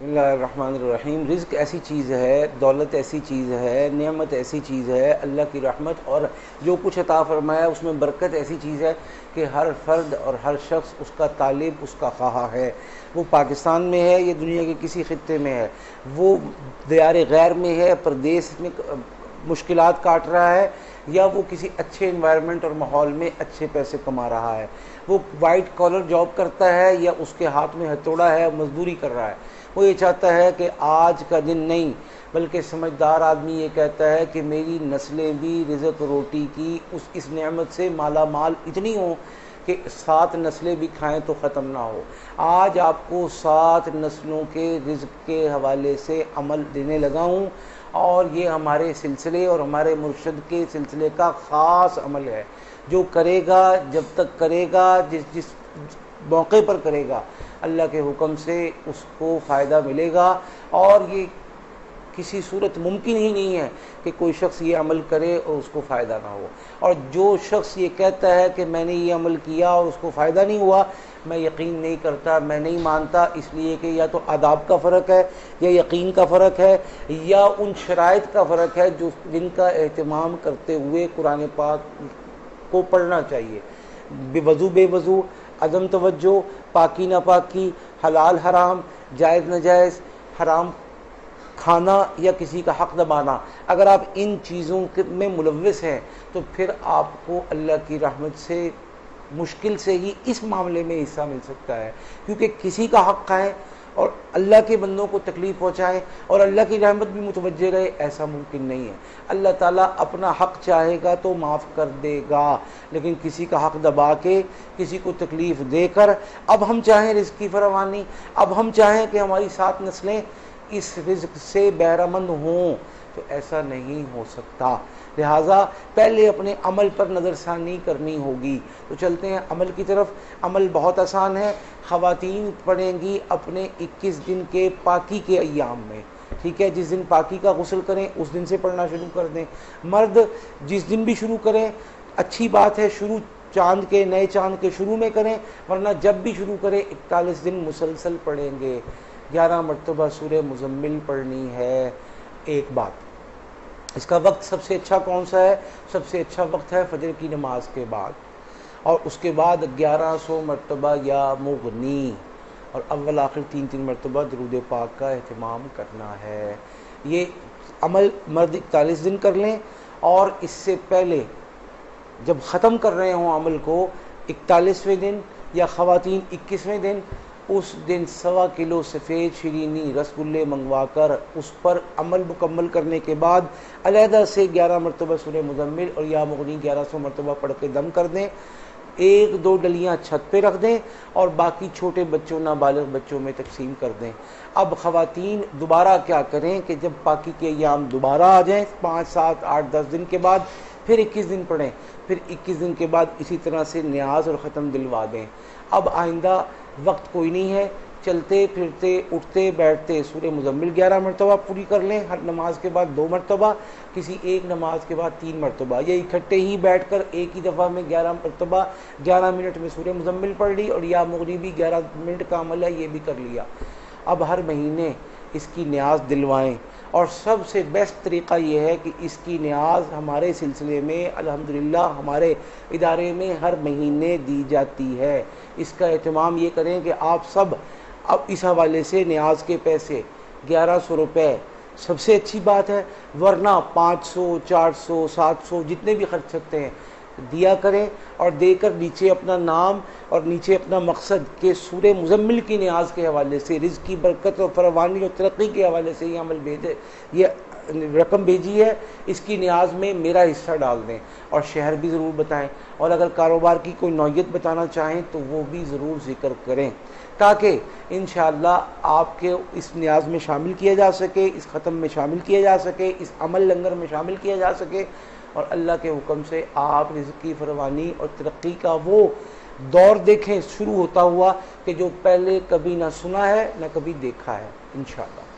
بسم اللہ الرحمن الرحیم۔ رزق ایسی چیز ہے، دولت ایسی چیز ہے، نعمت ایسی چیز ہے، اللہ کی رحمت اور جو کچھ عطا فرمایا اس میں برکت ایسی چیز ہے کہ ہر فرد اور ہر شخص اس کا طالب، اس کا خواہاں ہے۔ وہ پاکستان میں ہے یا دنیا کے کسی خطے میں ہے، وہ دیار غیر میں ہے، پردیس میں مشکلات کاٹ رہا ہے، یا وہ کسی اچھے انوائرمنٹ اور ماحول میں اچھے پیسے کما رہا ہے، وہ وائٹ کالر جاب کرتا ہے یا اس کے ہاتھ میں ہتھوڑا ہے، مزدوری کر رہا ہے، وہ یہ چاہتا ہے کہ آج کا دن نہیں، بلکہ سمجھدار آدمی یہ کہتا ہے کہ میری نسلیں بھی رزق روٹی کی اس نعمت سے مالا مال اتنی ہوں کہ 7 نسلیں بھی کھائیں تو ختم نہ ہو۔ آج آپ کو 7 نسلوں کے رزق کے حوالے سے عمل دینے لگا ہوں، اور یہ ہمارے سلسلے اور ہمارے مرشد کے سلسلے کا خاص عمل ہے۔ جو کرے گا، جب تک کرے گا، جس موقع پر کرے گا، اللہ کے حکم سے اس کو فائدہ ملے گا۔ اور یہ کسی صورت ممکن ہی نہیں ہے کہ کوئی شخص یہ عمل کرے اور اس کو فائدہ نہ ہو۔ اور جو شخص یہ کہتا ہے کہ میں نے یہ عمل کیا اور اس کو فائدہ نہیں ہوا، میں یقین نہیں کرتا، میں نہیں مانتا، اس لیے کہ یا تو آداب کا فرق ہے، یا یقین کا فرق ہے، یا ان شرائط کا فرق ہے جن کا اہتمام کرتے ہوئے قرآن پاک کو پڑھنا چاہیے۔ بے وضو، عدم توجہ، پاکی ناپاکی، حلال حرام، جائز ناجائز، حرام کھانا یا کسی کا حق دبانا، اگر آپ ان چیزوں میں ملوث ہیں تو پھر آپ کو اللہ کی رحمت سے مشکل سے ہی اس معاملے میں حصہ مل سکتا ہے، کیونکہ کسی کا حق کھائیں اور اللہ کے بندوں کو تکلیف پہنچائیں اور اللہ کی رحمت بھی متوجہ رہے، ایسا ممکن نہیں ہے۔ اللہ تعالیٰ اپنا حق چاہے گا تو معاف کر دے گا، لیکن کسی کا حق دبا کے، کسی کو تکلیف دے کر، اب ہم چاہیں رزق کی فراوانی، اب ہم چاہیں کہ ہماری 7 نسلیں اس رزق سے بہرہ مند ہوں، تو ایسا نہیں ہو سکتا۔ لہٰذا پہلے اپنے عمل پر نظر ثانی کرنی ہوگی۔ تو چلتے ہیں عمل کی طرف۔ عمل بہت آسان ہے۔ خواتین پڑھیں گی اپنے 21 دن کے پاکی کے ایام میں، ٹھیک ہے، جس دن پاکی کا غسل کریں اس دن سے پڑھنا شروع کر دیں۔ مرد جس دن بھی شروع کریں، اچھی بات ہے، شروع نئے چاند کے شروع میں کریں، ورنہ جب بھی شروع کریں 41 دن مسلسل پڑھیں گے۔ 11 مرتبہ سورہ مزمل پڑھنی ہے۔ ایک بات، اس کا وقت سب سے اچھا کون سا ہے؟ سب سے اچھا وقت ہے فجر کی نماز کے بعد، اور اس کے بعد 1100 مرتبہ یا مغنی، اور اول آخر 3 مرتبہ درود پاک کا اہتمام کرنا ہے۔ یہ عمل مرد 41 دن کر لیں، اور اس سے پہلے جب ختم کر رہے ہوں عمل کو 41ویں دن یا خواتین 21ویں دن، اس دن 1.25 کلو سفید شیرینی رسگلے منگوا کر اس پر عمل مکمل کرنے کے بعد علیحدہ سے 11 مرتبہ سورہ مزمل اور یا مغنی 1100 مرتبہ پڑھ کے دم کر دیں۔ 1-2 ڈلیاں چھت پہ رکھ دیں اور باقی چھوٹے بچوں، نابالغ بچوں میں تقسیم کر دیں۔ اب خواتین دوبارہ کیا کریں کہ جب پاکی کے ایام دوبارہ آ جائیں 5، 7، 8، 10 دن کے بعد، پھر 21 دن پڑھیں، پھر 21 دن کے بعد اسی طرح سے نیاز اور ختم دلوا دیں۔ اب آئندہ وقت کوئی نہیں ہے، چلتے پھرتے اٹھتے بیٹھتے سورہ مزمل 11 مرتبہ پوری کر لیں، ہر نماز کے بعد 2 مرتبہ، کسی ایک نماز کے بعد 3 مرتبہ، یا اکٹھے ہی بیٹھ کر ایک ہی دفعہ میں 11 مرتبہ 11 منٹ میں سورہ مزمل پڑھ لی، اور یا مغنی بھی 11 منٹ کا عمل ہے، یہ بھی کر لیا۔ اب ہر مہینے اس کی نیاز دلوائیں، اور سب سے بیسٹ طریقہ یہ ہے کہ اس کی نیاز ہمارے سلسلے میں الحمدللہ ہمارے ادارے میں ہر مہینے دی جاتی ہے۔ اس کا اہتمام یہ کریں کہ آپ سب اب اس حوالے سے نیاز کے پیسے 1100 روپے سب سے اچھی بات ہے، ورنہ 500، 400، 700 جتنے بھی خرچ سکتے ہیں دیا کریں، اور دے کر نیچے اپنا نام اور نیچے اپنا مقصد کہ سورہ مزمل کی نیاز کے حوالے سے، رزق کی برکت اور فراوانی اور ترقی کے حوالے سے یہ عمل بھیجے، یہ رقم بھیجی ہے، اس کی نیاز میں میرا حصہ ڈال دیں، اور شہر بھی ضرور بتائیں، اور اگر کاروبار کی کوئی نوعیت بتانا چاہیں تو وہ بھی ضرور ذکر کریں، تاکہ انشاءاللہ آپ کے اس نیاز میں شامل کیا جا سکے، اس ختم میں شامل کیا جا سکے، اس عمل لنگر میں شامل کیا جا سکے، اور اللہ کے حکم سے آپ رزق کی فراوانی اور ترقی کا وہ دور دیکھیں شروع ہوتا ہوا کہ جو پہلے کبھی نہ سنا ہے نہ کبھی دیکھا ہے انشاءاللہ۔